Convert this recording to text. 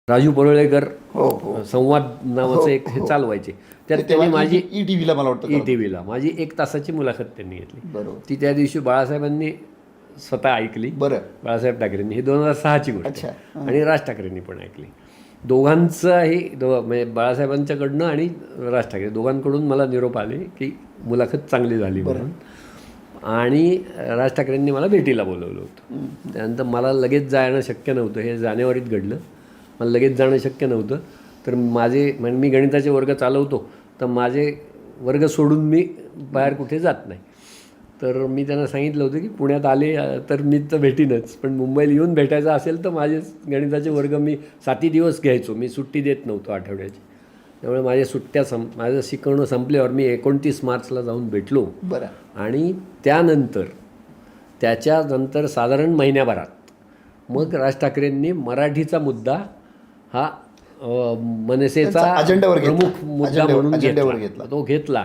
राजू परुळेकर हो हो संवाद नावाचं एक हे चालवायचे. त्यात त्यांनी तेव्हा माझी ETV ला मला वाटतं ETVला माझी 1 तासाची मुलाखत त्यांनी घेतली. बरोबर. ती त्या दिवशी बाळासाहेबांनी स्वतः ऐकली. बरं. बाळासाहेब ठाकरेंनी. ही 2006ची गोष्ट अच्छा. आहे. आणि राज ठाकरेंनी पण ऐकली. दोघांचाही म्हणजे बाळासाहेबांच्याकडनं आणि राज ठाकरे दोघांकडून मला निरोप आले की मुलाखत चांगली झाली म्हणून. आणि राज ठाकरेंनी मला भेटीला बोलवलं होतं. त्यानंतर मला लगेच जाणं शक्य नव्हतं. हे जानेवारीत घडलं. मला लगेच जाणं शक्य नव्हतं. तर म्हणजे मी गणिताचे वर्ग चालवतो, तर माझे वर्ग सोडून मी बाहेर कुठे जात नाही. तर मी त्यांना सांगितलं होतं की पुण्यात आले तर मी तर भेटीनच, पण मुंबईला येऊन भेटायचं असेल तर माझे गणिताचे वर्ग मी 7 दिवस घ्यायचो. मी सुट्टी देत नव्हतो आठवड्याची. त्यामुळे माझ्या सुट्ट्या माझं शिकवणं संपल्यावर मी 29 मार्चला जाऊन भेटलो. बरं. आणि त्याच्यानंतर साधारण महिन्याभरात मग राज ठाकरेंनी मराठीचा मुद्दा हा मनसेचा अजेंड्यावर घेतला. प्रमुख मुद्दा म्हणून अजेंड्यावर घेतला. घेतला. तो घेतला